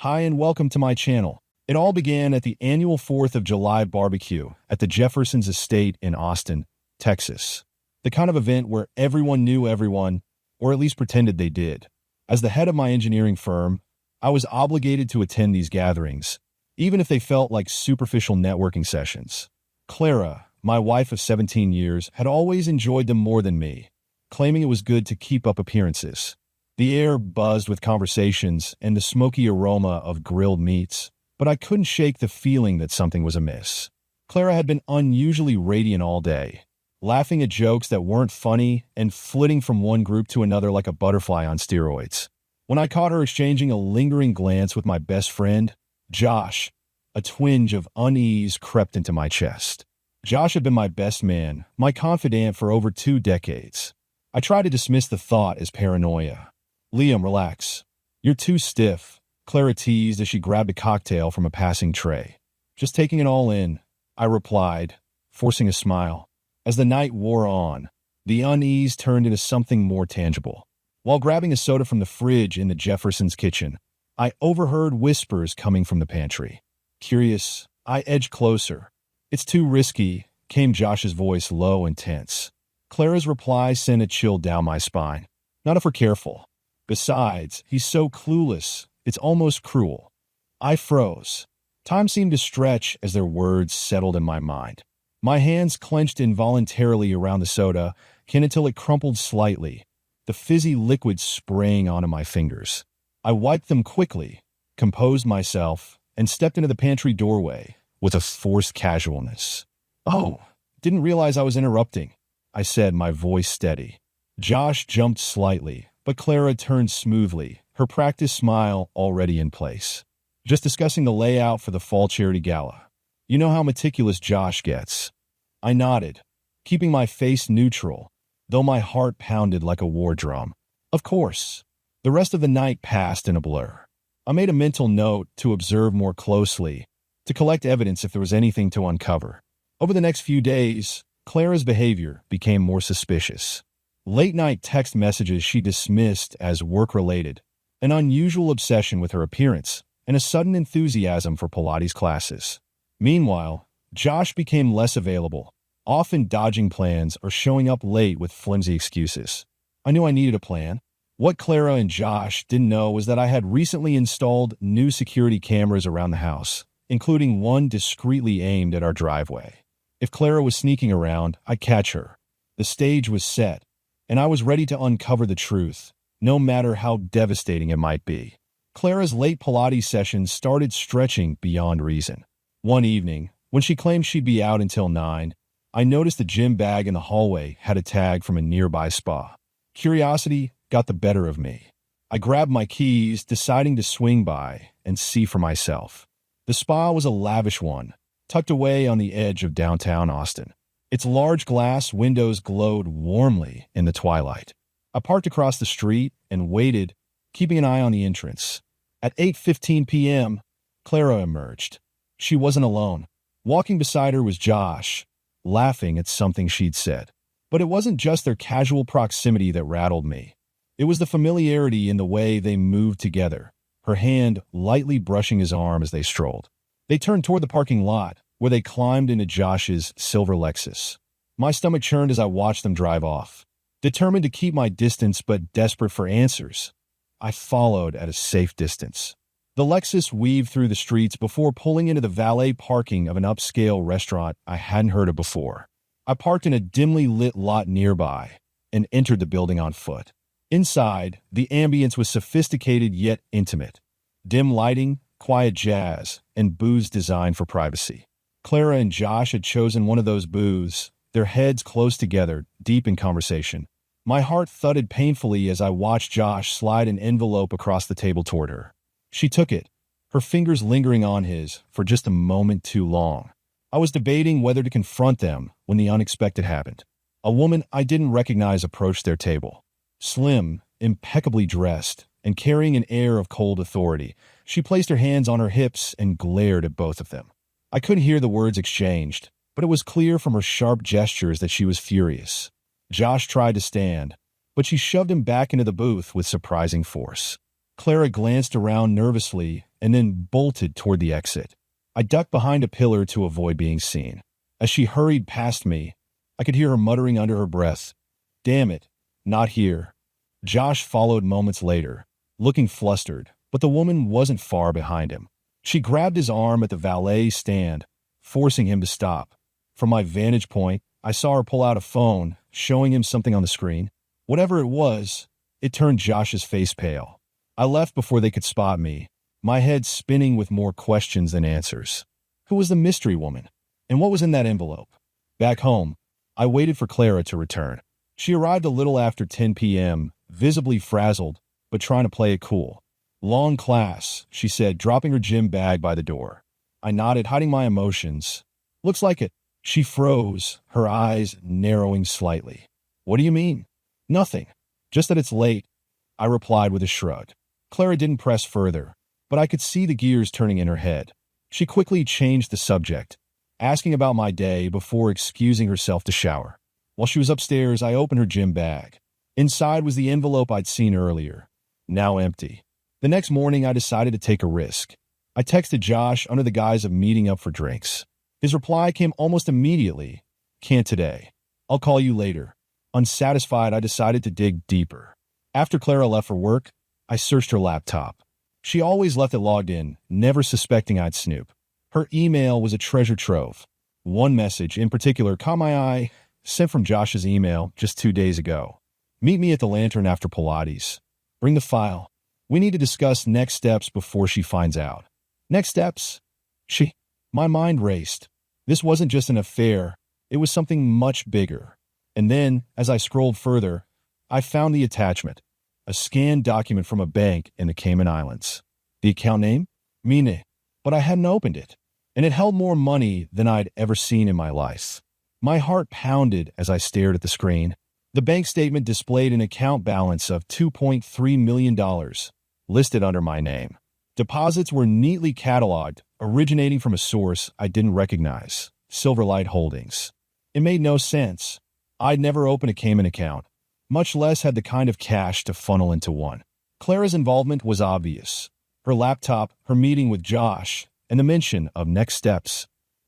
Hi and welcome to my channel. It all began at the annual 4th of July BBQ at the Jefferson's estate in Austin, Texas. The kind of event where everyone knew everyone, or at least pretended they did. As the head of my engineering firm, I was obligated to attend these gatherings, even if they felt like superficial networking sessions. Clara, my wife of 17 years, had always enjoyed them more than me, claiming it was good to keep up appearances. The air buzzed with conversations and the smoky aroma of grilled meats, but I couldn't shake the feeling that something was amiss. Clara had been unusually radiant all day, laughing at jokes that weren't funny and flitting from one group to another like a butterfly on steroids. When I caught her exchanging a lingering glance with my best friend, Josh, a twinge of unease crept into my chest. Josh had been my best man, my confidant for over 2 decades. I tried to dismiss the thought as paranoia. "Liam, relax. You're too stiff," Clara teased as she grabbed a cocktail from a passing tray. "Just taking it all in," I replied, forcing a smile. As the night wore on, the unease turned into something more tangible. While grabbing a soda from the fridge in the Jefferson's kitchen, I overheard whispers coming from the pantry. Curious, I edged closer. "It's too risky," came Josh's voice low and tense. Clara's reply sent a chill down my spine. "Not if we're careful. Besides, he's so clueless, it's almost cruel." I froze. Time seemed to stretch as their words settled in my mind. My hands clenched involuntarily around the soda, until it crumpled slightly, the fizzy liquid spraying onto my fingers. I wiped them quickly, composed myself, and stepped into the pantry doorway with a forced casualness. "Oh, didn't realize I was interrupting," I said, my voice steady. Josh jumped slightly, but Clara turned smoothly, her practiced smile already in place. "Just discussing the layout for the fall charity gala. You know how meticulous Josh gets." I nodded, keeping my face neutral, though my heart pounded like a war drum. Of course. The rest of the night passed in a blur. I made a mental note to observe more closely, to collect evidence if there was anything to uncover. Over the next few days, Clara's behavior became more suspicious. Late-night text messages she dismissed as work-related, an unusual obsession with her appearance, and a sudden enthusiasm for Pilates classes. Meanwhile, Josh became less available, often dodging plans or showing up late with flimsy excuses. I knew I needed a plan. What Clara and Josh didn't know was that I had recently installed new security cameras around the house, including one discreetly aimed at our driveway. If Clara was sneaking around, I'd catch her. The stage was set, and I was ready to uncover the truth, no matter how devastating it might be. Clara's late Pilates sessions started stretching beyond reason. One evening, when she claimed she'd be out until 9, I noticed the gym bag in the hallway had a tag from a nearby spa. Curiosity got the better of me. I grabbed my keys, deciding to swing by and see for myself. The spa was a lavish one, tucked away on the edge of downtown Austin. Its large glass windows glowed warmly in the twilight. I parked across the street and waited, keeping an eye on the entrance. At 8:15 p.m., Clara emerged. She wasn't alone. Walking beside her was Josh, laughing at something she'd said. But it wasn't just their casual proximity that rattled me. It was the familiarity in the way they moved together, her hand lightly brushing his arm as they strolled. They turned toward the parking lot, where they climbed into Josh's silver Lexus. My stomach churned as I watched them drive off. Determined to keep my distance but desperate for answers, I followed at a safe distance. The Lexus weaved through the streets before pulling into the valet parking of an upscale restaurant I hadn't heard of before. I parked in a dimly lit lot nearby and entered the building on foot. Inside, the ambience was sophisticated yet intimate. Dim lighting, quiet jazz, and booths designed for privacy. Clara and Josh had chosen one of those booths, their heads close together, deep in conversation. My heart thudded painfully as I watched Josh slide an envelope across the table toward her. She took it, her fingers lingering on his for just a moment too long. I was debating whether to confront them when the unexpected happened. A woman I didn't recognize approached their table. Slim, impeccably dressed, and carrying an air of cold authority, she placed her hands on her hips and glared at both of them. I couldn't hear the words exchanged, but it was clear from her sharp gestures that she was furious. Josh tried to stand, but she shoved him back into the booth with surprising force. Clara glanced around nervously and then bolted toward the exit. I ducked behind a pillar to avoid being seen. As she hurried past me, I could hear her muttering under her breath, "Damn it, not here." Josh followed moments later, looking flustered, but the woman wasn't far behind him. She grabbed his arm at the valet stand, forcing him to stop. From my vantage point, I saw her pull out a phone, showing him something on the screen. Whatever it was, it turned Josh's face pale. I left before they could spot me, my head spinning with more questions than answers. Who was the mystery woman? And what was in that envelope? Back home, I waited for Clara to return. She arrived a little after 10 p.m., visibly frazzled, but trying to play it cool. "Long class," she said, dropping her gym bag by the door. I nodded, hiding my emotions. "Looks like it." She froze, her eyes narrowing slightly. "What do you mean?" "Nothing. Just that it's late," I replied with a shrug. Clara didn't press further, but I could see the gears turning in her head. She quickly changed the subject, asking about my day before excusing herself to shower. While she was upstairs, I opened her gym bag. Inside was the envelope I'd seen earlier, now empty. The next morning, I decided to take a risk. I texted Josh under the guise of meeting up for drinks. His reply came almost immediately. "Can't today. I'll call you later." Unsatisfied, I decided to dig deeper. After Clara left for work, I searched her laptop. She always left it logged in, never suspecting I'd snoop. Her email was a treasure trove. One message in particular caught my eye, sent from Josh's email just 2 days ago. "Meet me at the Lantern after Pilates. Bring the file. We need to discuss next steps before she finds out." Next steps? My mind raced. This wasn't just an affair. It was something much bigger. And then, as I scrolled further, I found the attachment. A scanned document from a bank in the Cayman Islands. The account name? Mine. But I hadn't opened it. And it held more money than I'd ever seen in my life. My heart pounded as I stared at the screen. The bank statement displayed an account balance of $2.3 million, listed under my name. Deposits were neatly cataloged, originating from a source I didn't recognize, Silverlight Holdings. It made no sense. I'd never opened a Cayman account, much less had the kind of cash to funnel into one. Clara's involvement was obvious. Her laptop, her meeting with Josh, and the mention of next steps.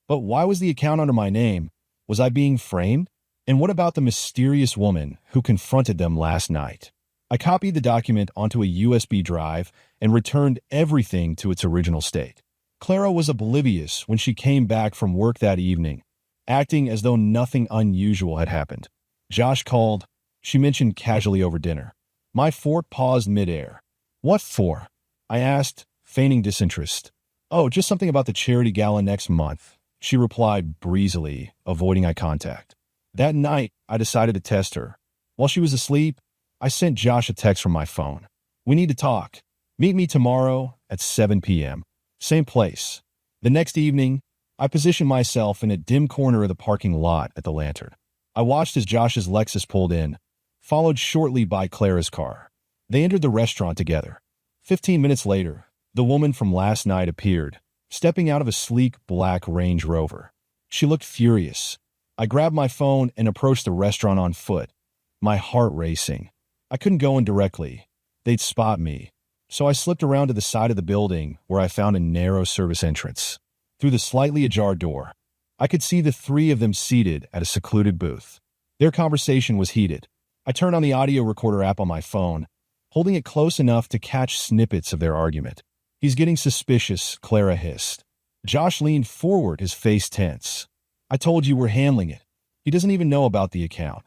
But why was the account under my name? Was I being framed? And what about the mysterious woman who confronted them last night? I copied the document onto a USB drive and returned everything to its original state. Clara was oblivious when she came back from work that evening, acting as though nothing unusual had happened. Josh called. She mentioned casually over dinner. My fort paused midair. "What for?" I asked, feigning disinterest. "Oh, just something about the charity gala next month," she replied breezily, avoiding eye contact. That night, I decided to test her. While she was asleep, I sent Josh a text from my phone. "We need to talk. Meet me tomorrow at 7 p.m. Same place." The next evening, I positioned myself in a dim corner of the parking lot at the Lantern. I watched as Josh's Lexus pulled in, followed shortly by Clara's car. They entered the restaurant together. 15 minutes later, the woman from last night appeared, stepping out of a sleek black Range Rover. She looked furious. I grabbed my phone and approached the restaurant on foot, my heart racing. I couldn't go in directly. They'd spot me. So I slipped around to the side of the building where I found a narrow service entrance. Through the slightly ajar door, I could see the three of them seated at a secluded booth. Their conversation was heated. I turned on the audio recorder app on my phone, holding it close enough to catch snippets of their argument. "He's getting suspicious," Clara hissed. Josh leaned forward, his face tense. "I told you we're handling it. He doesn't even know about the account."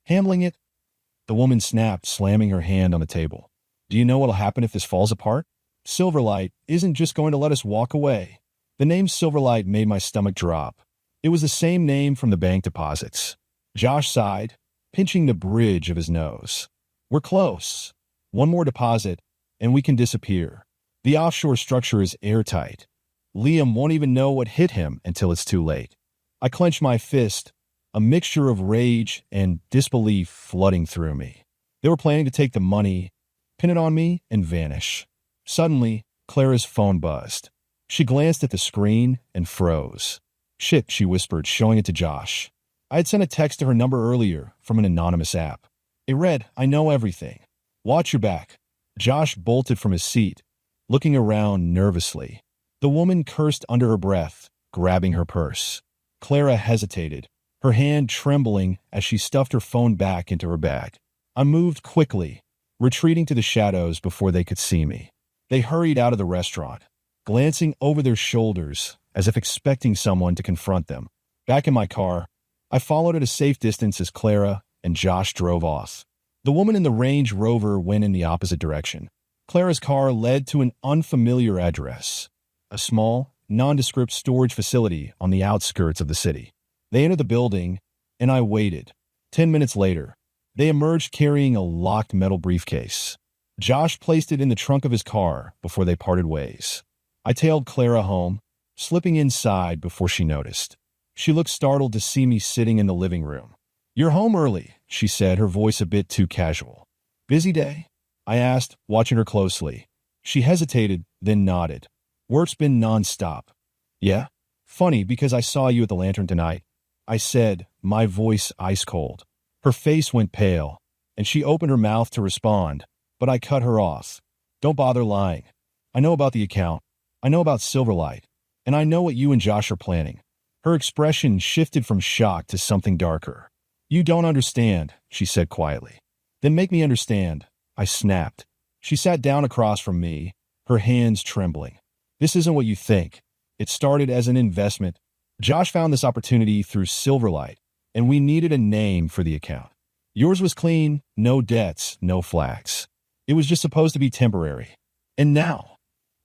"Handling it?" The woman snapped, slamming her hand on the table. "Do you know what'll happen if this falls apart? Silverlight isn't just going to let us walk away." The name Silverlight made my stomach drop. It was the same name from the bank deposits. Josh sighed, pinching the bridge of his nose. "We're close. One more deposit, and we can disappear. The offshore structure is airtight. Liam won't even know what hit him until it's too late." I clenched my fist, a mixture of rage and disbelief flooding through me. They were planning to take the money, pin it on me, and vanish. Suddenly, Clara's phone buzzed. She glanced at the screen and froze. "Shit," she whispered, showing it to Josh. I had sent a text to her number earlier from an anonymous app. It read, "I know everything. Watch your back. Josh bolted from his seat, looking around nervously. The woman cursed under her breath, grabbing her purse. Clara hesitated, her hand trembling as she stuffed her phone back into her bag. I moved quickly, retreating to the shadows before they could see me. They hurried out of the restaurant, glancing over their shoulders as if expecting someone to confront them. Back in my car, I followed at a safe distance as Clara and Josh drove off. The woman in the Range Rover went in the opposite direction. Clara's car led to an unfamiliar address, a small, nondescript storage facility on the outskirts of the city. They entered the building, and I waited. 10 minutes later, they emerged carrying a locked metal briefcase. Josh placed it in the trunk of his car before they parted ways. I tailed Clara home, slipping inside before she noticed. She looked startled to see me sitting in the living room. "You're home early," she said, her voice a bit too casual. "Busy day?" I asked, watching her closely. She hesitated, then nodded. "Work's been nonstop." "Yeah? Funny, because I saw you at the Lantern tonight," I said, my voice ice cold. Her face went pale, and she opened her mouth to respond, but I cut her off. "Don't bother lying. I know about the account. I know about Silverlight, and I know what you and Josh are planning." Her expression shifted from shock to something darker. "You don't understand," she said quietly. "Then make me understand," I snapped. She sat down across from me, her hands trembling. "This isn't what you think. It started as an investment. Josh found this opportunity through Silverlight, and we needed a name for the account. Yours was clean, no debts, no flags. It was just supposed to be temporary. And now?"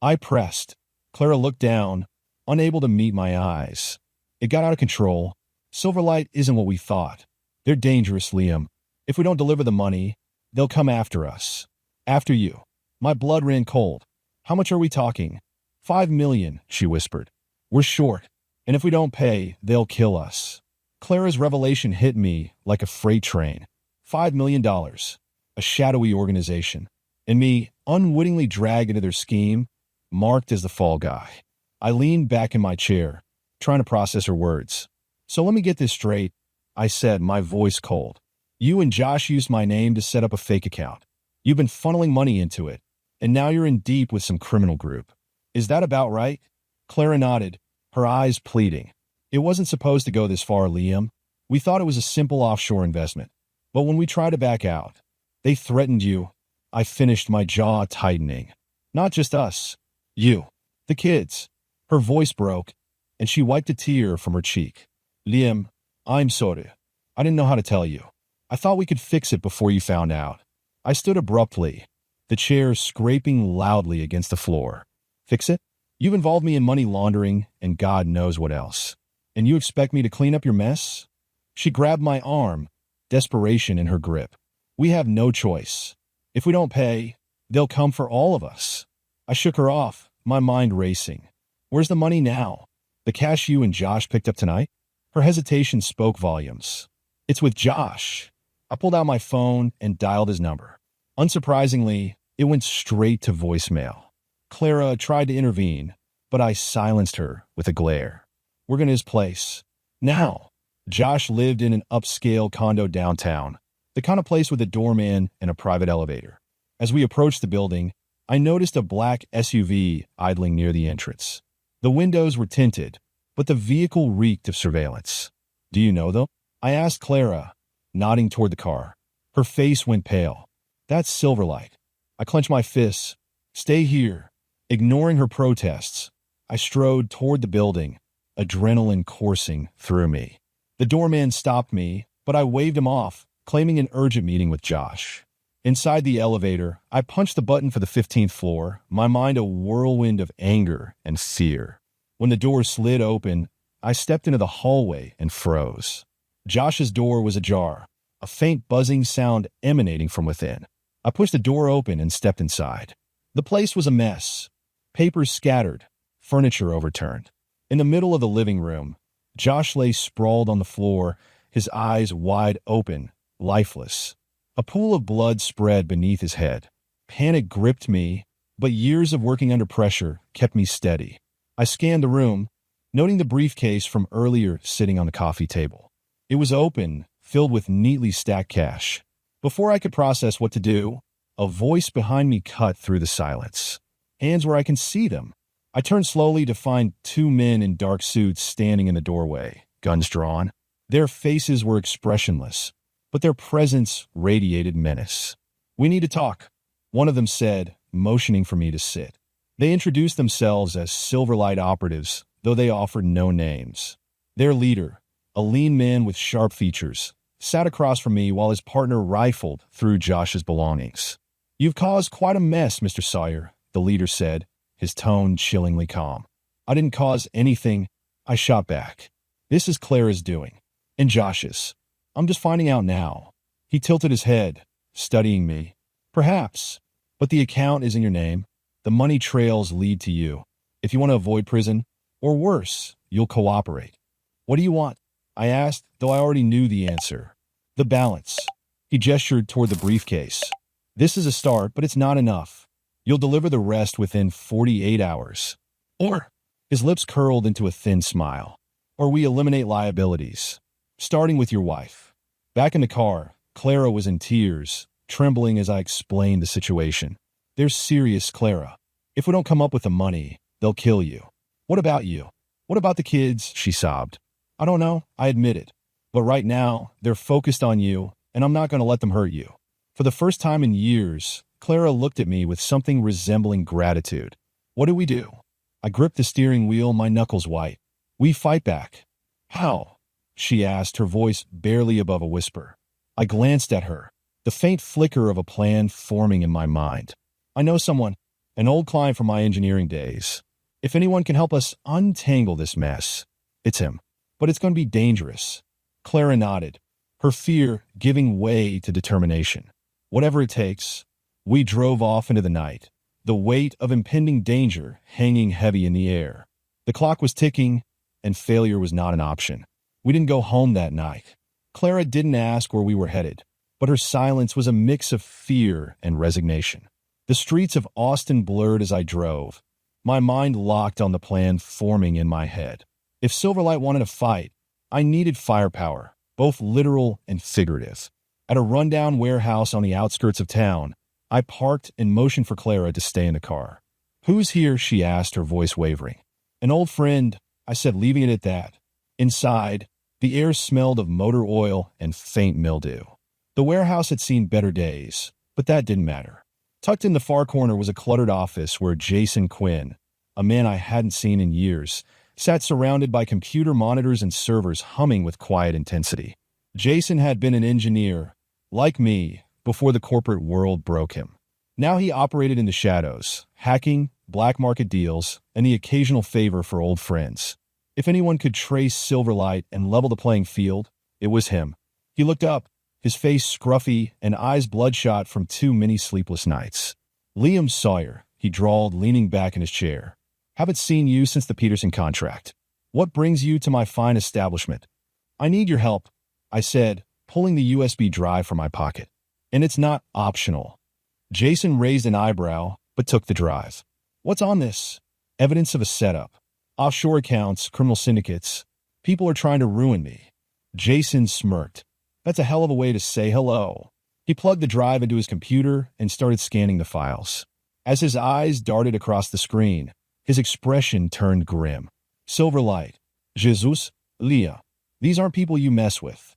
I pressed. Clara looked down, unable to meet my eyes. "It got out of control. Silverlight isn't what we thought. They're dangerous, Liam. If we don't deliver the money, they'll come after us. After you." My blood ran cold. "How much are we talking?" "5 million, she whispered. "We're short, and if we don't pay, they'll kill us." Clara's revelation hit me like a freight train. $5 million, a shadowy organization, and me unwittingly dragged into their scheme, marked as the fall guy. I leaned back in my chair, trying to process her words. "So let me get this straight," I said, my voice cold. "You and Josh used my name to set up a fake account. You've been funneling money into it, and now you're in deep with some criminal group. Is that about right?" Clara nodded, her eyes pleading. "It wasn't supposed to go this far, Liam. We thought it was a simple offshore investment. But when we tried to back out, they threatened you." I finished, my jaw tightening. "Not just us. You. The kids." Her voice broke, and she wiped a tear from her cheek. "Liam, I'm sorry. I didn't know how to tell you. I thought we could fix it before you found out." I stood abruptly, the chair scraping loudly against the floor. "Fix it? You've involved me in money laundering and God knows what else. And you expect me to clean up your mess?" She grabbed my arm, desperation in her grip. "We have no choice. If we don't pay, they'll come for all of us." I shook her off, my mind racing. "Where's the money now? The cash you and Josh picked up tonight?" Her hesitation spoke volumes. "It's with Josh." I pulled out my phone and dialed his number. Unsurprisingly, it went straight to voicemail. Clara tried to intervene, but I silenced her with a glare. "We're going to his place. Now." Josh lived in an upscale condo downtown, the kind of place with a doorman and a private elevator. As we approached the building, I noticed a black SUV idling near the entrance. The windows were tinted, but the vehicle reeked of surveillance. "Do you know them?" I asked Clara, nodding toward the car. Her face went pale. "That's Silverlight." I clenched my fists. "Stay here." Ignoring her protests, I strode toward the building, adrenaline coursing through me. The doorman stopped me, but I waved him off, claiming an urgent meeting with Josh. Inside the elevator, I punched the button for the 15th floor, my mind a whirlwind of anger and fear. When the door slid open, I stepped into the hallway and froze. Josh's door was ajar, a faint buzzing sound emanating from within. I pushed the door open and stepped inside. The place was a mess. Papers scattered, furniture overturned. In the middle of the living room, Josh lay sprawled on the floor, his eyes wide open, lifeless. A pool of blood spread beneath his head. Panic gripped me, but years of working under pressure kept me steady. I scanned the room, noting the briefcase from earlier sitting on the coffee table. It was open, filled with neatly stacked cash. Before I could process what to do, A voice behind me cut through the silence. Hands where I can see them. I turned slowly to find two men in dark suits standing in the doorway, guns drawn. Their faces were expressionless, but their presence radiated menace. "We need to talk," one of them said, motioning for me to sit. They introduced themselves as Silverlight operatives, though they offered no names. Their leader, a lean man with sharp features, sat across from me while his partner rifled through Josh's belongings. "You've caused quite a mess, Mr. Sawyer," the leader said, his tone chillingly calm. "I didn't cause anything," I shot back. "This is Clara's doing. And Josh's. I'm just finding out now." He tilted his head, studying me. "Perhaps. But the account is in your name. The money trails lead to you. If you want to avoid prison, or worse, you'll cooperate." "What do you want?" I asked, though I already knew the answer. "The balance." He gestured toward the briefcase. "This is a start, but it's not enough. You'll deliver the rest within 48 hours. Or," his lips curled into a thin smile, "or we eliminate liabilities. Starting with your wife." Back in the car, Clara was in tears, trembling as I explained the situation. "They're serious, Clara. If we don't come up with the money, they'll kill you." "What about you? What about the kids?" she sobbed. "I don't know," I admitted. "But right now, they're focused on you, and I'm not going to let them hurt you." For the first time in years, Clara looked at me with something resembling gratitude. "What do we do?" I gripped the steering wheel, my knuckles white. "We fight back." "How?" she asked, her voice barely above a whisper. I glanced at her, the faint flicker of a plan forming in my mind. "I know someone, an old client from my engineering days. If anyone can help us untangle this mess, it's him. But it's going to be dangerous." Clara nodded, her fear giving way to determination. "Whatever it takes." We drove off into the night, the weight of impending danger hanging heavy in the air. The clock was ticking, and failure was not an option. We didn't go home that night. Clara didn't ask where we were headed, but her silence was a mix of fear and resignation. The streets of Austin blurred as I drove, my mind locked on the plan forming in my head. If Silverlight wanted to fight, I needed firepower, both literal and figurative. At a rundown warehouse on the outskirts of town, I parked and motioned for Clara to stay in the car. "Who's here?" she asked, her voice wavering. "An old friend," I said, leaving it at that. Inside, the air smelled of motor oil and faint mildew. The warehouse had seen better days, but that didn't matter. Tucked in the far corner was a cluttered office where Jason Quinn, a man I hadn't seen in years, sat surrounded by computer monitors and servers humming with quiet intensity. Jason had been an engineer, like me, before the corporate world broke him. Now he operated in the shadows, hacking, black market deals, and the occasional favor for old friends. If anyone could trace Silverlight and level the playing field, it was him. He looked up, his face scruffy and eyes bloodshot from too many sleepless nights. "Liam Sawyer," he drawled, leaning back in his chair. "Haven't seen you since the Peterson contract. What brings you to my fine establishment?" "I need your help," I said, pulling the USB drive from my pocket. "And it's not optional." Jason raised an eyebrow, but took the drive. "What's on this?" "Evidence of a setup. Offshore accounts, criminal syndicates. People are trying to ruin me." Jason smirked. "That's a hell of a way to say hello." He plugged the drive into his computer and started scanning the files. As his eyes darted across the screen, his expression turned grim. "Silverlight, Jesus, Leah. These aren't people you mess with.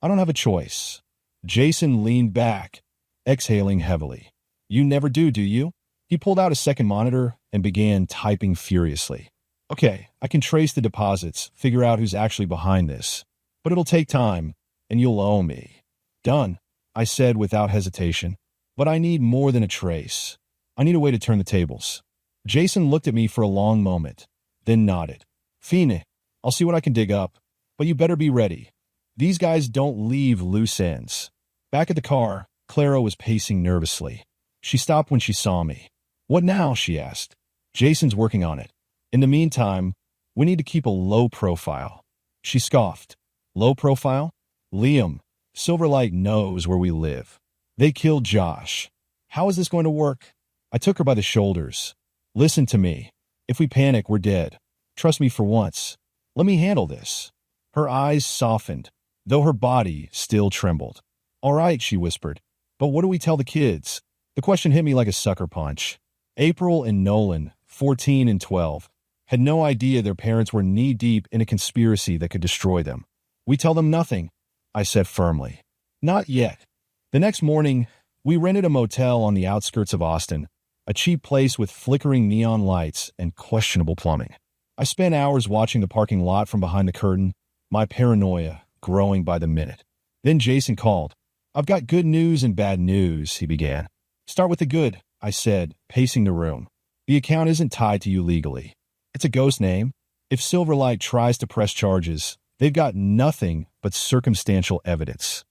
I don't have a choice." Jason leaned back, exhaling heavily. "You never do you?" He pulled out a second monitor and began typing furiously. "Okay, I can trace the deposits, figure out who's actually behind this. But it'll take time, and you'll owe me." "Done," I said without hesitation. "But I need more than a trace. I need a way to turn the tables." Jason looked at me for a long moment, then nodded. "Fine, I'll see what I can dig up. But you better be ready. These guys don't leave loose ends." Back at the car, Clara was pacing nervously. She stopped when she saw me. "What now?" she asked. "Jason's working on it. In the meantime, we need to keep a low profile." She scoffed. "Low profile? Liam, Silverlight knows where we live. They killed Josh. How is this going to work?" I took her by the shoulders. "Listen to me. If we panic, we're dead. Trust me for once. Let me handle this." Her eyes softened, though her body still trembled. "All right," she whispered. "But what do we tell the kids?" The question hit me like a sucker punch. April and Nolan, 14 and 12, had no idea their parents were knee-deep in a conspiracy that could destroy them. We tell them nothing, I said firmly. Not yet. The next morning, we rented a motel on the outskirts of Austin, a cheap place with flickering neon lights and questionable plumbing. I spent hours watching the parking lot from behind the curtain, my paranoia growing by the minute. Then Jason called. I've got good news and bad news, he began. Start with the good, I said, pacing the room. The account isn't tied to you legally. It's a ghost name. If Silverlight tries to press charges, they've got nothing but circumstantial evidence.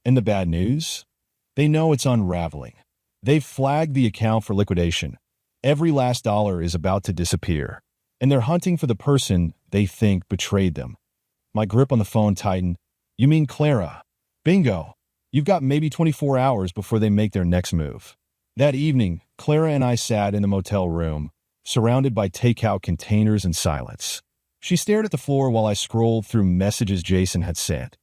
And the bad news? They know it's unraveling. They've flagged the account for liquidation. Every last dollar is about to disappear. And they're hunting for the person they think betrayed them. My grip on the phone tightened. You mean Clara? Bingo. You've got maybe 24 hours before they make their next move. That evening, Clara and I sat in the motel room, surrounded by takeout containers and silence. She stared at the floor while I scrolled through messages Jason had sent,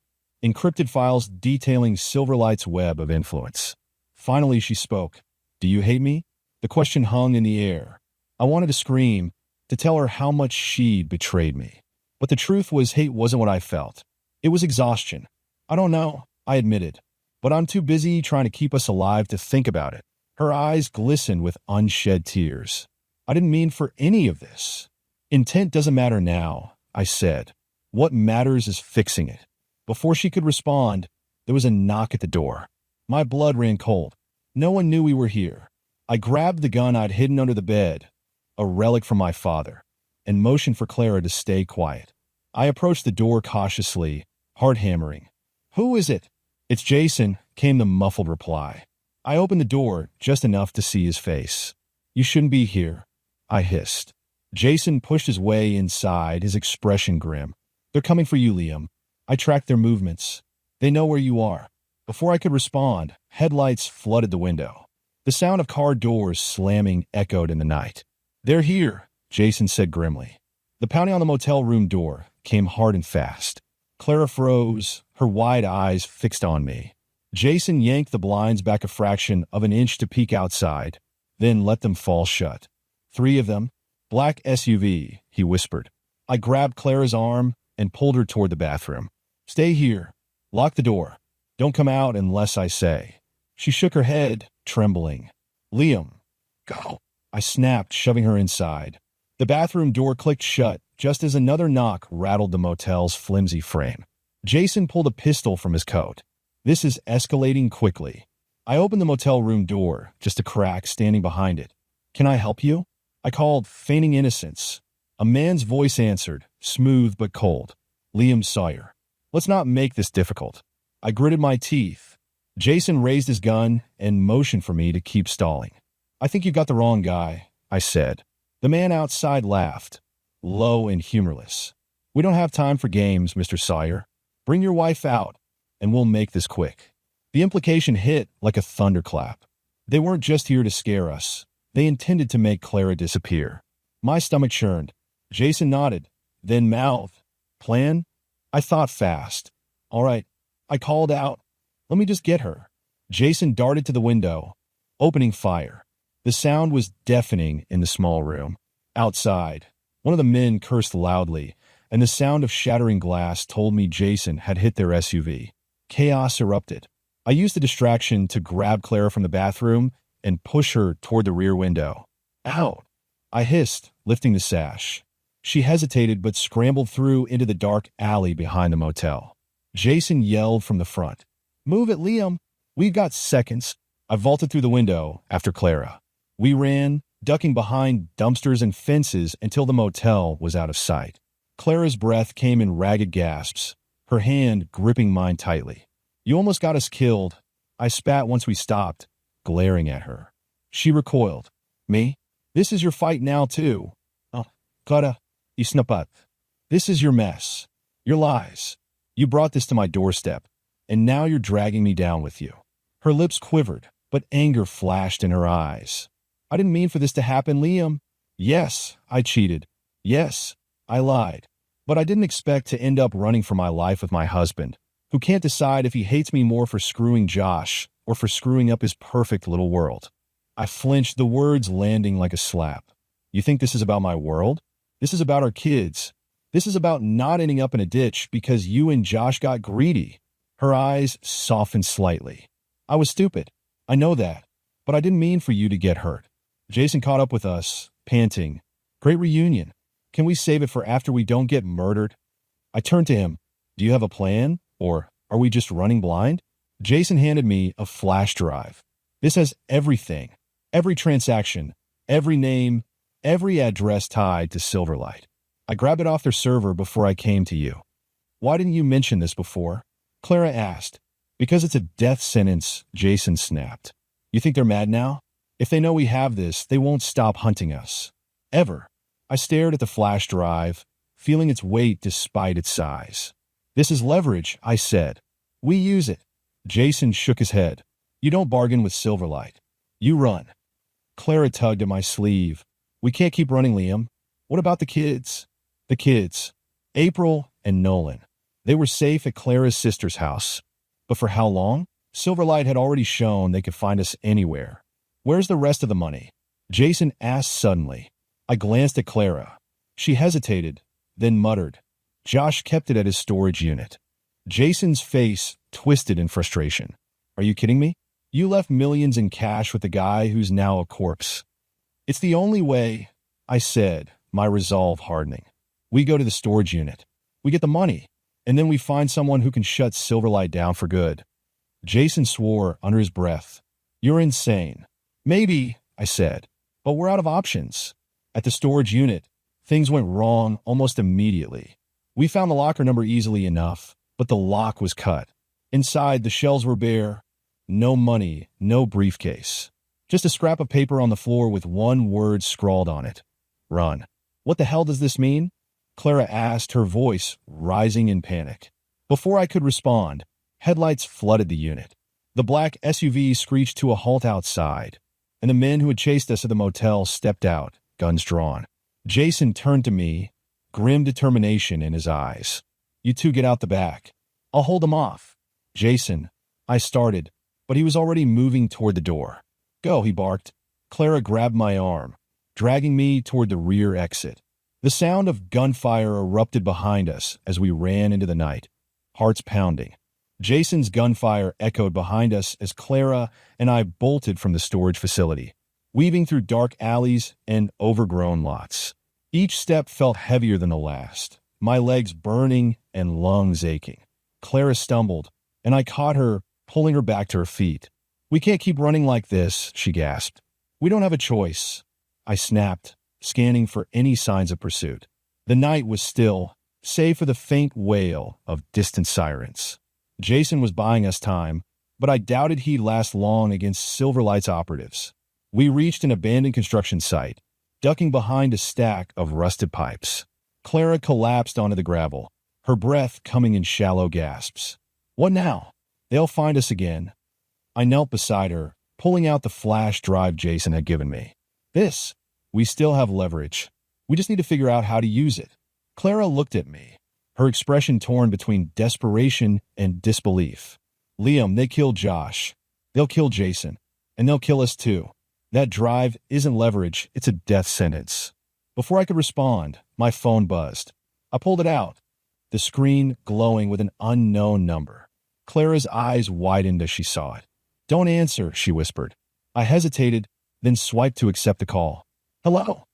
encrypted files detailing Silverlight's web of influence. Finally, she spoke. Do you hate me? The question hung in the air. I wanted to scream, to tell her how much she'd betrayed me. But the truth was hate wasn't what I felt. It was exhaustion. I don't know, I admitted, but I'm too busy trying to keep us alive to think about it. Her eyes glistened with unshed tears. I didn't mean for any of this. Intent doesn't matter now, I said. What matters is fixing it. Before she could respond, there was a knock at the door. My blood ran cold. No one knew we were here. I grabbed the gun I'd hidden under the bed, a relic from my father, and motioned for Clara to stay quiet. I approached the door cautiously, hard hammering. Who is it? It's Jason, came the muffled reply. I opened the door just enough to see his face. You shouldn't be here, I hissed. Jason pushed his way inside, his expression grim. They're coming for you, Liam. I tracked their movements. They know where you are. Before I could respond, headlights flooded the window. The sound of car doors slamming echoed in the night. They're here, Jason said grimly. The pounding on the motel room door came hard and fast. Clara froze, her wide eyes fixed on me. Jason yanked the blinds back a fraction of an inch to peek outside, then let them fall shut. 3 of them. Black SUV, he whispered. I grabbed Clara's arm and pulled her toward the bathroom. Stay here. Lock the door. Don't come out unless I say. She shook her head, trembling. Liam. Go. I snapped, shoving her inside. The bathroom door clicked shut just as another knock rattled the motel's flimsy frame. Jason pulled a pistol from his coat. This is escalating quickly. I opened the motel room door, just a crack standing behind it. Can I help you? I called, feigning innocence. A man's voice answered, smooth but cold. Liam Sawyer. Let's not make this difficult. I gritted my teeth. Jason raised his gun and motioned for me to keep stalling. I think you got the wrong guy, I said. The man outside laughed, low and humorless. We don't have time for games, Mr. Sawyer. Bring your wife out, and we'll make this quick. The implication hit like a thunderclap. They weren't just here to scare us. They intended to make Clara disappear. My stomach churned. Jason nodded, then mouthed. Plan? I thought fast. All right. I called out. Let me just get her. Jason darted to the window, opening fire. The sound was deafening in the small room. Outside, one of the men cursed loudly, and the sound of shattering glass told me Jason had hit their SUV. Chaos erupted. I used the distraction to grab Clara from the bathroom and push her toward the rear window. Out! I hissed, lifting the sash. She hesitated but scrambled through into the dark alley behind the motel. Jason yelled from the front. Move it, Liam. We've got seconds. I vaulted through the window after Clara. We ran, ducking behind dumpsters and fences until the motel was out of sight. Clara's breath came in ragged gasps, her hand gripping mine tightly. You almost got us killed. I spat once we stopped, glaring at her. She recoiled. Me? This is your fight now, too. Oh, Clara, isnapat. This is your mess. Your lies. You brought this to my doorstep, and now you're dragging me down with you. Her lips quivered, but anger flashed in her eyes. I didn't mean for this to happen, Liam. Yes, I cheated. Yes, I lied. But I didn't expect to end up running for my life with my husband, who can't decide if he hates me more for screwing Josh or for screwing up his perfect little world. I flinched, the words landing like a slap. You think this is about my world? This is about our kids. This is about not ending up in a ditch because you and Josh got greedy. Her eyes softened slightly. I was stupid. I know that. But I didn't mean for you to get hurt. Jason caught up with us, panting. Great reunion. Can we save it for after we don't get murdered? I turned to him. Do you have a plan? Or are we just running blind? Jason handed me a flash drive. This has everything. Every transaction. Every name. Every address tied to Silverlight. I grabbed it off their server before I came to you. Why didn't you mention this before? Clara asked. Because it's a death sentence, Jason snapped. You think they're mad now? If they know we have this, they won't stop hunting us. Ever. I stared at the flash drive, feeling its weight despite its size. This is leverage, I said. We use it. Jason shook his head. You don't bargain with Silverlight. You run. Clara tugged at my sleeve. We can't keep running, Liam. What about the kids? The kids. April and Nolan. They were safe at Clara's sister's house. But for how long? Silverlight had already shown they could find us anywhere. Where's the rest of the money? Jason asked suddenly. I glanced at Clara. She hesitated, then muttered. Josh kept it at his storage unit. Jason's face twisted in frustration. Are you kidding me? You left millions in cash with the guy who's now a corpse. It's the only way, I said, my resolve hardening. We go to the storage unit. We get the money, and then we find someone who can shut Silverlight down for good. Jason swore under his breath. You're insane. Maybe, I said, but we're out of options. At the storage unit, things went wrong almost immediately. We found the locker number easily enough, but the lock was cut. Inside, the shelves were bare. No money, no briefcase. Just a scrap of paper on the floor with one word scrawled on it. Run. What the hell does this mean? Clara asked, her voice rising in panic. Before I could respond, headlights flooded the unit. The black SUV screeched to a halt outside, and the men who had chased us at the motel stepped out, guns drawn. Jason turned to me, grim determination in his eyes. You two get out the back. I'll hold them off. Jason, I started, but he was already moving toward the door. Go, he barked. Clara grabbed my arm, dragging me toward the rear exit. The sound of gunfire erupted behind us as we ran into the night, hearts pounding. Jason's gunfire echoed behind us as Clara and I bolted from the storage facility, weaving through dark alleys and overgrown lots. Each step felt heavier than the last, my legs burning and lungs aching. Clara stumbled, and I caught her, pulling her back to her feet. We can't keep running like this, she gasped. We don't have a choice. I snapped, scanning for any signs of pursuit. The night was still, save for the faint wail of distant sirens. Jason was buying us time, but I doubted he'd last long against Silverlight's operatives. We reached an abandoned construction site, ducking behind a stack of rusted pipes. Clara collapsed onto the gravel, her breath coming in shallow gasps. What now? They'll find us again. I knelt beside her, pulling out the flash drive Jason had given me. We still have leverage. We just need to figure out how to use it. Clara looked at me, her expression torn between desperation and disbelief. Liam, they killed Josh. They'll kill Jason. And they'll kill us too. That drive isn't leverage, it's a death sentence. Before I could respond, my phone buzzed. I pulled it out, the screen glowing with an unknown number. Clara's eyes widened as she saw it. Don't answer, she whispered. I hesitated, then swiped to accept the call. Hello,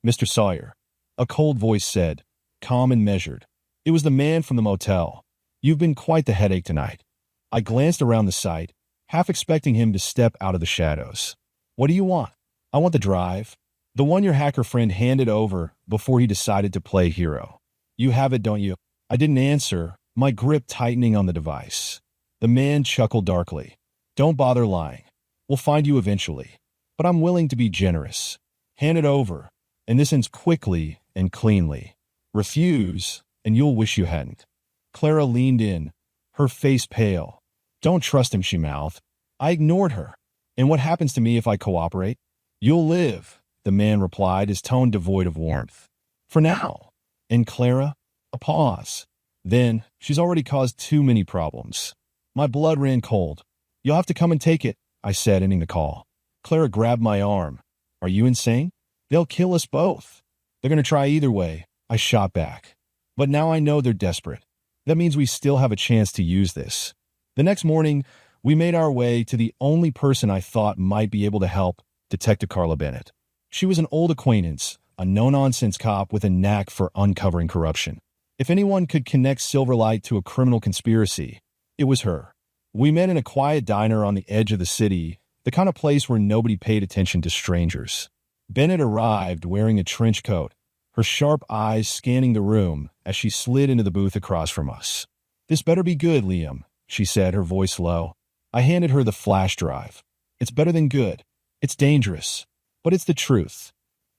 Mr. Sawyer. A cold voice said, calm and measured. It was the man from the motel. You've been quite the headache tonight. I glanced around the site, half expecting him to step out of the shadows. What do you want? I want the drive. The one your hacker friend handed over before he decided to play hero. You have it, don't you? I didn't answer, my grip tightening on the device. The man chuckled darkly. Don't bother lying. We'll find you eventually. But I'm willing to be generous. Hand it over, and this ends quickly and cleanly. Refuse, and you'll wish you hadn't. Clara leaned in, her face pale. Don't trust him, she mouthed. I ignored her. And what happens to me if I cooperate? You'll live, the man replied, his tone devoid of warmth. For now. And Clara? A pause. Then, she's already caused too many problems. My blood ran cold. You'll have to come and take it, I said, ending the call. Clara grabbed my arm. Are you insane? They'll kill us both. They're going to try either way, I shot back. But now I know they're desperate. That means we still have a chance to use this. The next morning, we made our way to the only person I thought might be able to help, Detective Carla Bennett. She was an old acquaintance, a no-nonsense cop with a knack for uncovering corruption. If anyone could connect Silverlight to a criminal conspiracy, it was her. We met in a quiet diner on the edge of the city, the kind of place where nobody paid attention to strangers. Bennett arrived wearing a trench coat, her sharp eyes scanning the room as she slid into the booth across from us. "This better be good, Liam," she said, her voice low. I handed her the flash drive. "It's better than good. It's dangerous. But it's the truth."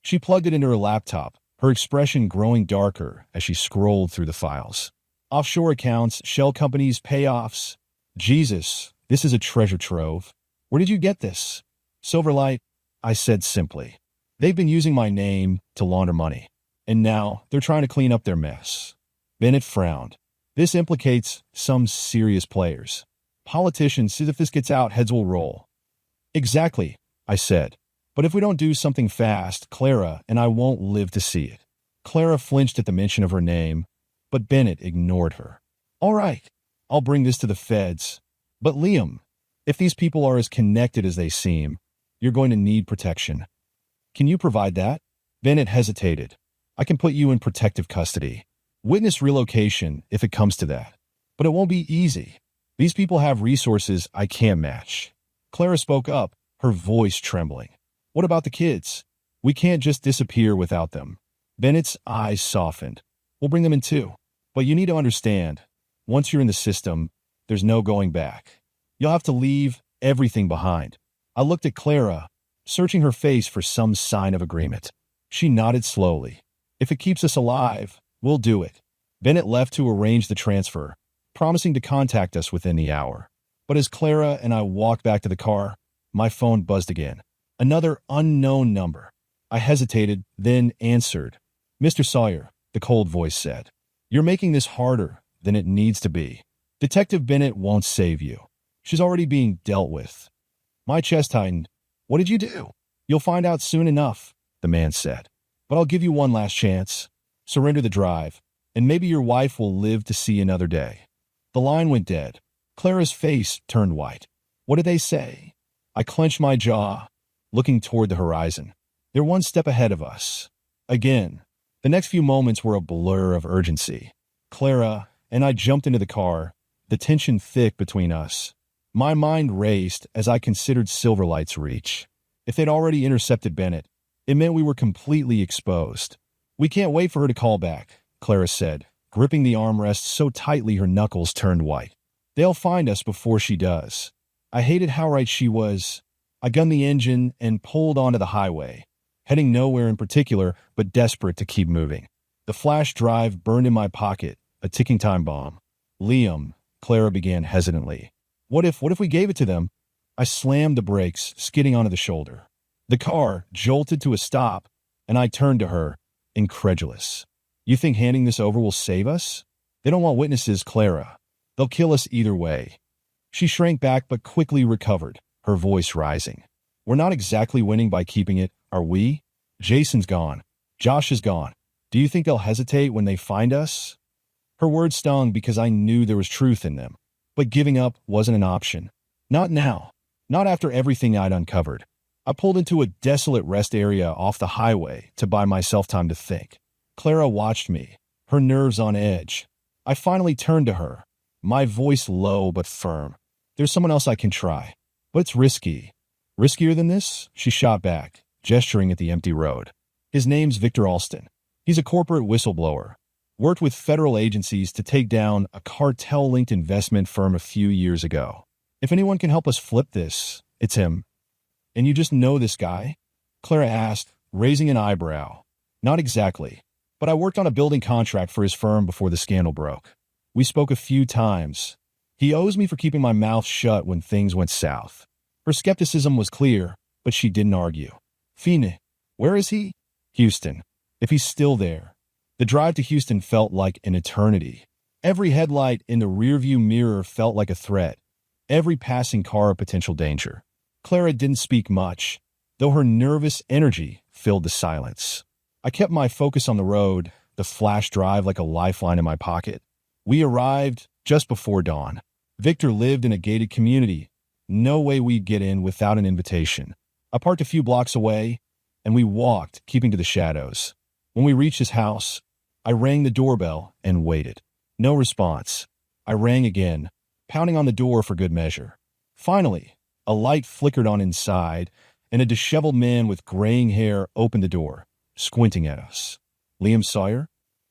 She plugged it into her laptop, her expression growing darker as she scrolled through the files. Offshore accounts, shell companies, payoffs. Jesus, this is a treasure trove. Where did you get this? Silverlight, I said simply. They've been using my name to launder money. And now they're trying to clean up their mess. Bennett frowned. This implicates some serious players. Politicians, if this gets out, heads will roll. Exactly, I said. But if we don't do something fast, Clara and I won't live to see it. Clara flinched at the mention of her name, but Bennett ignored her. All right, I'll bring this to the feds. But Liam, if these people are as connected as they seem, you're going to need protection. Can you provide that? Bennett hesitated. I can put you in protective custody. Witness relocation if it comes to that. But it won't be easy. These people have resources I can't match. Clara spoke up, her voice trembling. What about the kids? We can't just disappear without them. Bennett's eyes softened. We'll bring them in too. But you need to understand, once you're in the system, there's no going back. You'll have to leave everything behind. I looked at Clara, searching her face for some sign of agreement. She nodded slowly. If it keeps us alive, we'll do it. Bennett left to arrange the transfer, promising to contact us within the hour. But as Clara and I walked back to the car, my phone buzzed again. Another unknown number. I hesitated, then answered. Mr. Sawyer, the cold voice said. You're making this harder than it needs to be. Detective Bennett won't save you. She's already being dealt with. My chest tightened. What did you do? You'll find out soon enough, the man said. But I'll give you one last chance. Surrender the drive, and maybe your wife will live to see another day. The line went dead. Clara's face turned white. What did they say? I clenched my jaw, looking toward the horizon. They're one step ahead of us. Again, the next few moments were a blur of urgency. Clara and I jumped into the car, the tension thick between us. My mind raced as I considered Silverlight's reach. If they'd already intercepted Bennett, it meant we were completely exposed. We can't wait for her to call back, Clara said, gripping the armrest so tightly her knuckles turned white. They'll find us before she does. I hated how right she was. I gunned the engine and pulled onto the highway, heading nowhere in particular, but desperate to keep moving. The flash drive burned in my pocket, a ticking time bomb. Liam, Clara began hesitantly. What if we gave it to them? I slammed the brakes, skidding onto the shoulder. The car jolted to a stop, and I turned to her, incredulous. You think handing this over will save us? They don't want witnesses, Clara. They'll kill us either way. She shrank back but quickly recovered, her voice rising. We're not exactly winning by keeping it, are we? Jason's gone. Josh is gone. Do you think they'll hesitate when they find us? Her words stung because I knew there was truth in them. But giving up wasn't an option. Not now. Not after everything I'd uncovered. I pulled into a desolate rest area off the highway to buy myself time to think. Clara watched me, her nerves on edge. I finally turned to her, my voice low but firm. There's someone else I can try. But it's risky. Riskier than this? She shot back, gesturing at the empty road. His name's Victor Alston. He's a corporate whistleblower. Worked with federal agencies to take down a cartel-linked investment firm a few years ago. If anyone can help us flip this, it's him. And you just know this guy? Clara asked, raising an eyebrow. Not exactly, but I worked on a building contract for his firm before the scandal broke. We spoke a few times. He owes me for keeping my mouth shut when things went south. Her skepticism was clear, but she didn't argue. Fine, where is he? Houston. If he's still there. The drive to Houston felt like an eternity. Every headlight in the rearview mirror felt like a threat. Every passing car a potential danger. Clara didn't speak much, though her nervous energy filled the silence. I kept my focus on the road, the flash drive like a lifeline in my pocket. We arrived just before dawn. Victor lived in a gated community. No way we'd get in without an invitation. I parked a few blocks away, and we walked, keeping to the shadows. When we reached his house, I rang the doorbell and waited. No response. I rang again, pounding on the door for good measure. Finally, a light flickered on inside, and a disheveled man with graying hair opened the door, squinting at us. "Liam Sawyer?"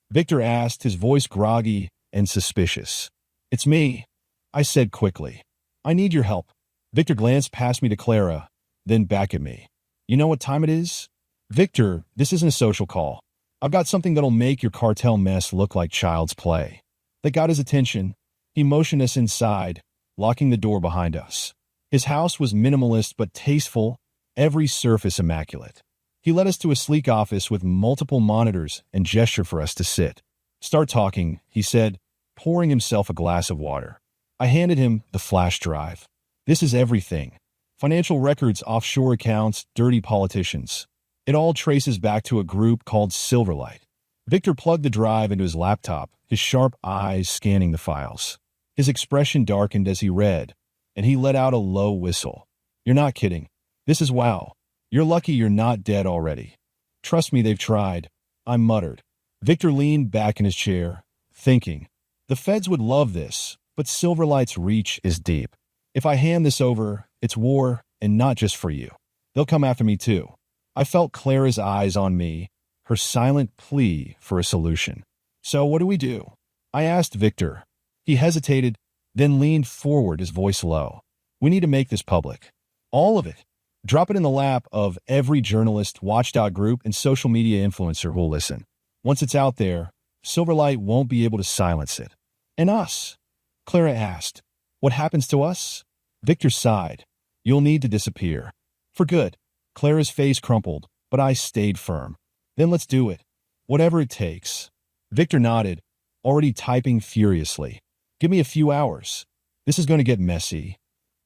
Victor asked, his voice groggy and suspicious. "It's me," I said quickly. "I need your help." Victor glanced past me to Clara, then back at me. "You know what time it is?" "Victor, this isn't a social call. I've got something that'll make your cartel mess look like child's play." That got his attention. He motioned us inside, locking the door behind us. His house was minimalist but tasteful, every surface immaculate. He led us to a sleek office with multiple monitors and gestured for us to sit. "Start talking," he said, pouring himself a glass of water. I handed him the flash drive. "This is everything. Financial records, offshore accounts, dirty politicians. It all traces back to a group called Silverlight." Victor plugged the drive into his laptop, his sharp eyes scanning the files. His expression darkened as he read, and he let out a low whistle. "You're not kidding. This is wow. You're lucky you're not dead already." "Trust me, they've tried," I muttered. Victor leaned back in his chair, thinking. The feds would love this, but Silverlight's reach is deep. If I hand this over, it's war, and not just for you. They'll come after me too. I felt Clara's eyes on me, her silent plea for a solution. "So what do we do?" I asked Victor. He hesitated, then leaned forward, his voice low. "We need to make this public. All of it. Drop it in the lap of every journalist, watchdog group, and social media influencer who'll listen. Once it's out there, Silverlight won't be able to silence it." "And us?" Clara asked. "What happens to us?" Victor sighed. "You'll need to disappear. For good." Clara's face crumpled, but I stayed firm. "Then let's do it. Whatever it takes." Victor nodded, already typing furiously. "Give me a few hours. This is going to get messy."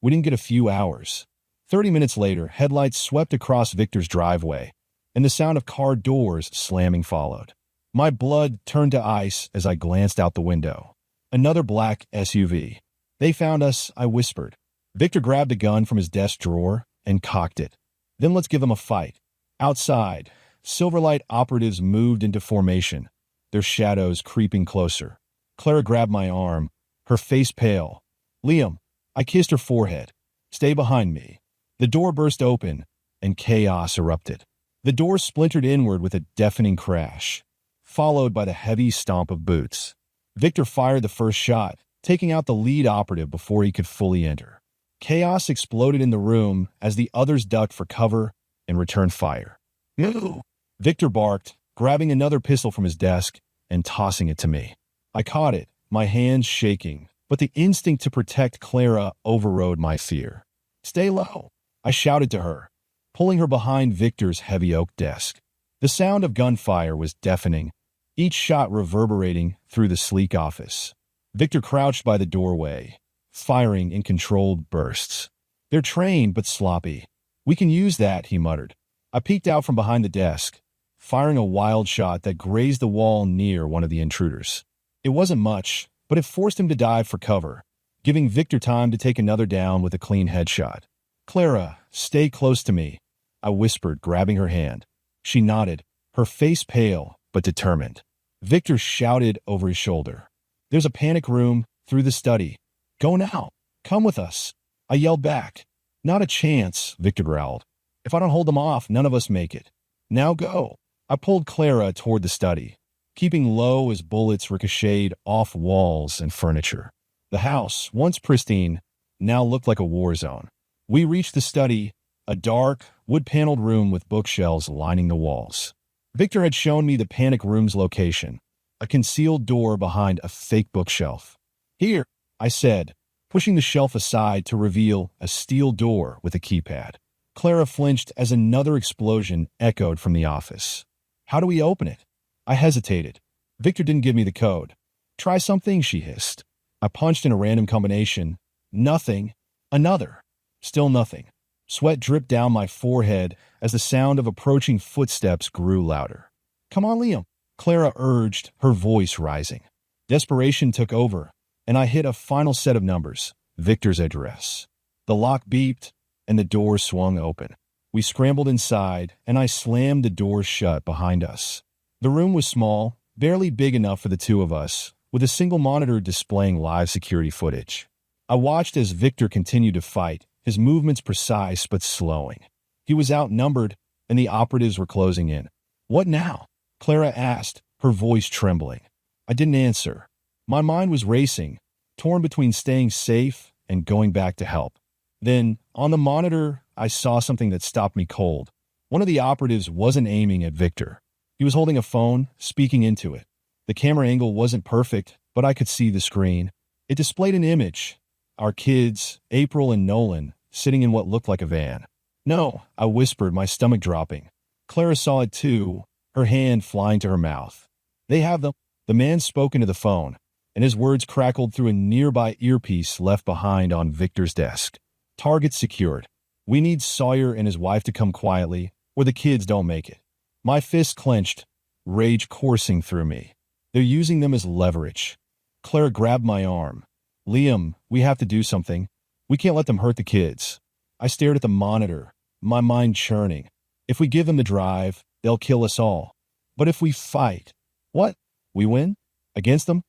We didn't get a few hours. 30 minutes later, headlights swept across Victor's driveway, and the sound of car doors slamming followed. My blood turned to ice as I glanced out the window. Another black SUV. "They found us," I whispered. Victor grabbed a gun from his desk drawer and cocked it. "Then let's give them a fight." Outside, Silverlight operatives moved into formation, their shadows creeping closer. Clara grabbed my arm, her face pale. "Liam," I kissed her forehead. "Stay behind me." The door burst open, and chaos erupted. The door splintered inward with a deafening crash, followed by the heavy stomp of boots. Victor fired the first shot, taking out the lead operative before he could fully enter. Chaos exploded in the room as the others ducked for cover and returned fire. "No!" Victor barked, grabbing another pistol from his desk and tossing it to me. I caught it, my hands shaking, but the instinct to protect Clara overrode my fear. "Stay low," I shouted to her, pulling her behind Victor's heavy oak desk. The sound of gunfire was deafening, each shot reverberating through the sleek office. Victor crouched by the doorway, firing in controlled bursts. "They're trained but sloppy. We can use that," he muttered. I peeked out from behind the desk, firing a wild shot that grazed the wall near one of the intruders. It wasn't much, but it forced him to dive for cover, giving Victor time to take another down with a clean headshot. "Clara, stay close to me," I whispered, grabbing her hand. She nodded, her face pale but determined. Victor shouted over his shoulder. "There's a panic room through the study. Go now. Come with us." I yelled back. "Not a chance," Victor growled. "If I don't hold them off, none of us make it. Now go." I pulled Clara toward the study, keeping low as bullets ricocheted off walls and furniture. The house, once pristine, now looked like a war zone. We reached the study, a dark, wood-paneled room with bookshelves lining the walls. Victor had shown me the panic room's location, a concealed door behind a fake bookshelf. "Here," I said, pushing the shelf aside to reveal a steel door with a keypad. Clara flinched as another explosion echoed from the office. "How do we open it?" I hesitated. Victor didn't give me the code. "Try something," she hissed. I punched in a random combination. Nothing. Another. Still nothing. Sweat dripped down my forehead as the sound of approaching footsteps grew louder. "Come on, Liam," Clara urged, her voice rising. Desperation took over, and I hit a final set of numbers, Victor's address. The lock beeped, and the door swung open. We scrambled inside, and I slammed the door shut behind us. The room was small, barely big enough for the two of us, with a single monitor displaying live security footage. I watched as Victor continued to fight, his movements precise but slowing. He was outnumbered, and the operatives were closing in. "What now?" Clara asked, her voice trembling. I didn't answer. My mind was racing, torn between staying safe and going back to help. Then, on the monitor, I saw something that stopped me cold. One of the operatives wasn't aiming at Victor. He was holding a phone, speaking into it. The camera angle wasn't perfect, but I could see the screen. It displayed an image. Our kids, April and Nolan, sitting in what looked like a van. "No," I whispered, my stomach dropping. Clara saw it too, her hand flying to her mouth. "They have them." The man spoke into the phone, and his words crackled through a nearby earpiece left behind on Victor's desk. "Target secured. We need Sawyer and his wife to come quietly, or the kids don't make it." My fist clenched, rage coursing through me. They're using them as leverage. Clara grabbed my arm. "Liam, we have to do something. We can't let them hurt the kids." I stared at the monitor, my mind churning. If we give them the drive, they'll kill us all. But if we fight, what? We win? Against them?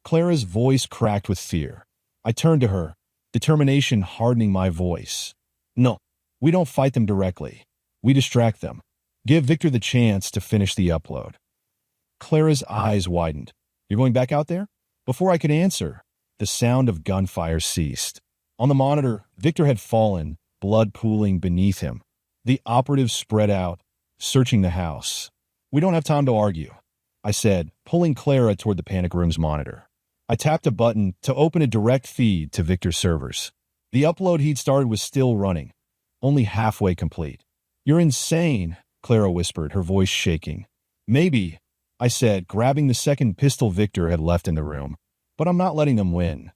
Clara's voice cracked with fear. I turned to her, determination hardening my voice. "No, we don't fight them directly. We distract them. Give Victor the chance to finish the upload." Clara's eyes widened. "You're going back out there?" Before I could answer, the sound of gunfire ceased. On the monitor, Victor had fallen, blood pooling beneath him. The operatives spread out, searching the house. "We don't have time to argue," I said, pulling Clara toward the panic room's monitor. I tapped a button to open a direct feed to Victor's servers. The upload he'd started was still running, only halfway complete. "You're insane," Clara whispered, her voice shaking. "Maybe," I said, grabbing the second pistol Victor had left in the room. "But I'm not letting them win."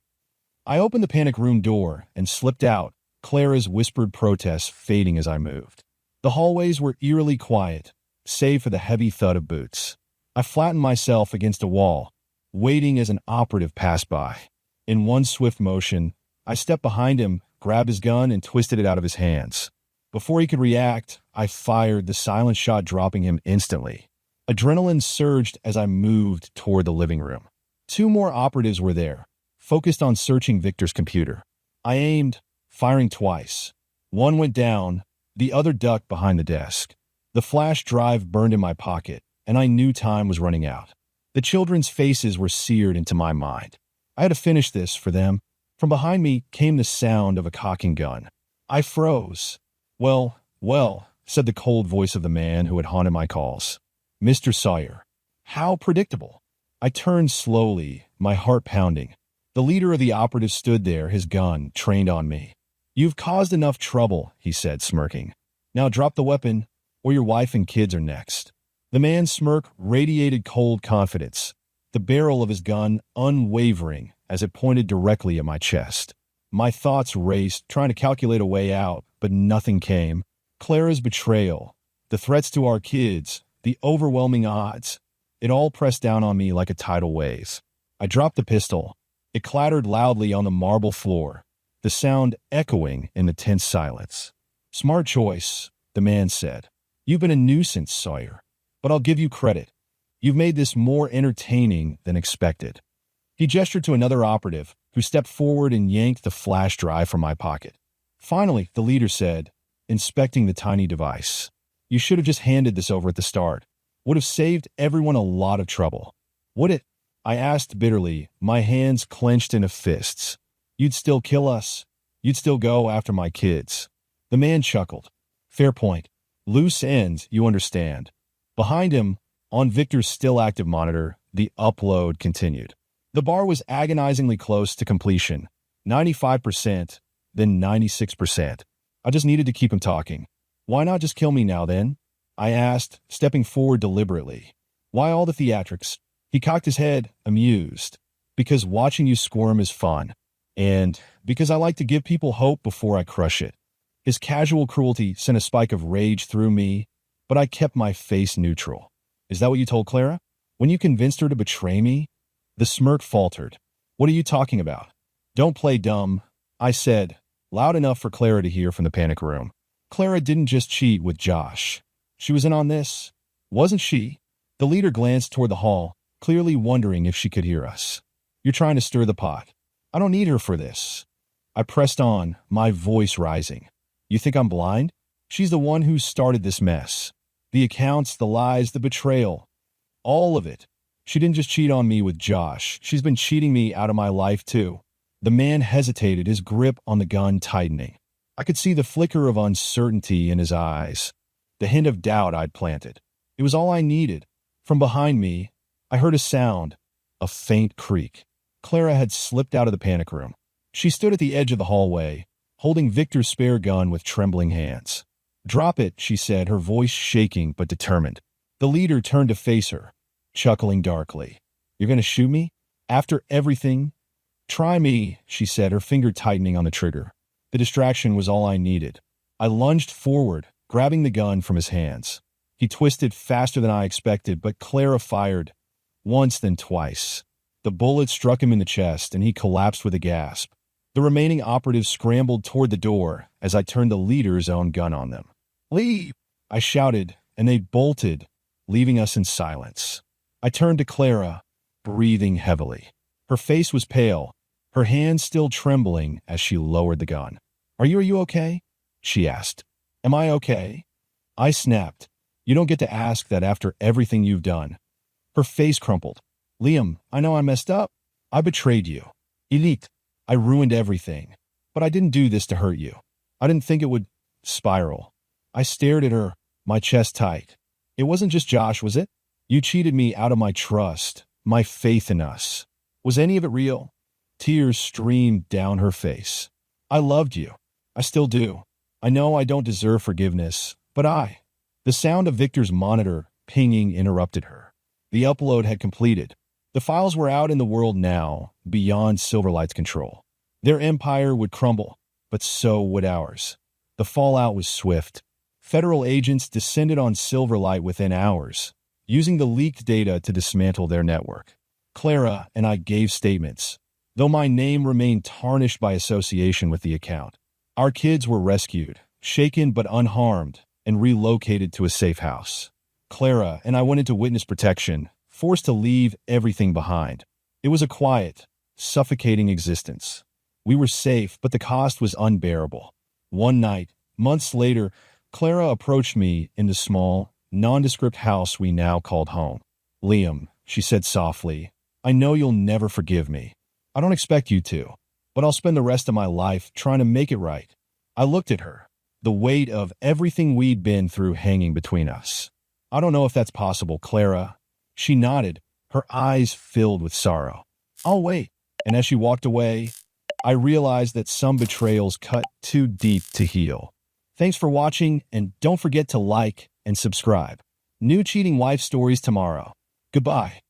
I opened the panic room door and slipped out, Clara's whispered protests fading as I moved. The hallways were eerily quiet, save for the heavy thud of boots. I flattened myself against a wall, waiting as an operative passed by. In one swift motion, I stepped behind him, grabbed his gun, and twisted it out of his hands. Before he could react, I fired, the silent shot dropping him instantly. Adrenaline surged as I moved toward the living room. Two more operatives were there, focused on searching Victor's computer. I aimed, firing twice. One went down, the other ducked behind the desk. The flash drive burned in my pocket, and I knew time was running out. The children's faces were seared into my mind. I had to finish this for them. From behind me came the sound of a cocking gun. I froze. Well, said the cold voice of the man who had haunted my calls. "Mr. Sawyer." How predictable. I turned slowly, my heart pounding. The leader of the operatives stood there, his gun trained on me. "You've caused enough trouble," he said, smirking. "Now drop the weapon, or your wife and kids are next." The man's smirk radiated cold confidence, the barrel of his gun unwavering as it pointed directly at my chest. My thoughts raced, trying to calculate a way out, but nothing came. Clara's betrayal, the threats to our kids, the overwhelming odds, it all pressed down on me like a tidal wave. I dropped the pistol. It clattered loudly on the marble floor, the sound echoing in the tense silence. "Smart choice," the man said. "You've been a nuisance, Sawyer, but I'll give you credit. You've made this more entertaining than expected." He gestured to another operative, who stepped forward and yanked the flash drive from my pocket. Finally, the leader said, inspecting the tiny device, "You should have just handed this over at the start. Would have saved everyone a lot of trouble." "Would it?" I asked bitterly, my hands clenched into fists. "You'd still kill us. You'd still go after my kids." The man chuckled. "Fair point. Loose ends, you understand." Behind him, on Victor's still active monitor, the upload continued. The bar was agonizingly close to completion, 95%, then 96%. I just needed to keep him talking. "Why not just kill me now, then?" I asked, stepping forward deliberately. "Why all the theatrics?" He cocked his head, amused. "Because watching you squirm is fun. And because I like to give people hope before I crush it." His casual cruelty sent a spike of rage through me, but I kept my face neutral. Is that what you told Clara? When you convinced her to betray me? The smirk faltered. What are you talking about? Don't play dumb, I said, loud enough for Clara to hear from the panic room. Clara didn't just cheat with Josh. She was in on this, wasn't she? The leader glanced toward the hall, clearly wondering if she could hear us. You're trying to stir the pot. I don't need her for this. I pressed on, my voice rising. You think I'm blind? She's the one who started this mess. The accounts, the lies, the betrayal. All of it. She didn't just cheat on me with Josh. She's been cheating me out of my life too. The man hesitated, his grip on the gun tightening. I could see the flicker of uncertainty in his eyes, the hint of doubt I'd planted. It was all I needed. From behind me, I heard a sound, a faint creak. Clara had slipped out of the panic room. She stood at the edge of the hallway, holding Victor's spare gun with trembling hands. Drop it, she said, her voice shaking but determined. The leader turned to face her, chuckling darkly. You're going to shoot me? After everything? Try me, she said, her finger tightening on the trigger. The distraction was all I needed. I lunged forward, grabbing the gun from his hands. He twisted faster than I expected, but Clara fired. Once, then twice. The bullet struck him in the chest, and he collapsed with a gasp. The remaining operatives scrambled toward the door as I turned the leader's own gun on them. Leave! I shouted, and they bolted, leaving us in silence. I turned to Clara, breathing heavily. Her face was pale, her hands still trembling as she lowered the gun. Are you okay? She asked. Am I okay? I snapped. You don't get to ask that after everything you've done. Her face crumpled. Liam, I know I messed up. I betrayed you. Elite. I ruined everything. But I didn't do this to hurt you. I didn't think it would spiral. I stared at her, my chest tight. It wasn't just Josh, was it? You cheated me out of my trust, my faith in us. Was any of it real? Tears streamed down her face. I loved you. I still do. I know I don't deserve forgiveness, but The sound of Victor's monitor pinging interrupted her. The upload had completed. The files were out in the world now, beyond Silverlight's control. Their empire would crumble, but so would ours. The fallout was swift. Federal agents descended on Silverlight within hours, using the leaked data to dismantle their network. Clara and I gave statements, though my name remained tarnished by association with the account. Our kids were rescued, shaken but unharmed, and relocated to a safe house. Clara and I went into witness protection, forced to leave everything behind. It was a quiet, suffocating existence. We were safe, but the cost was unbearable. One night, months later, Clara approached me in the small, nondescript house we now called home. Liam, she said softly, I know you'll never forgive me. I don't expect you to, but I'll spend the rest of my life trying to make it right. I looked at her, the weight of everything we'd been through hanging between us. I don't know if that's possible, Clara. She nodded, her eyes filled with sorrow. I'll wait. And as she walked away, I realized that some betrayals cut too deep to heal. Thanks for watching, and don't forget to like and subscribe. New cheating wife stories tomorrow. Goodbye.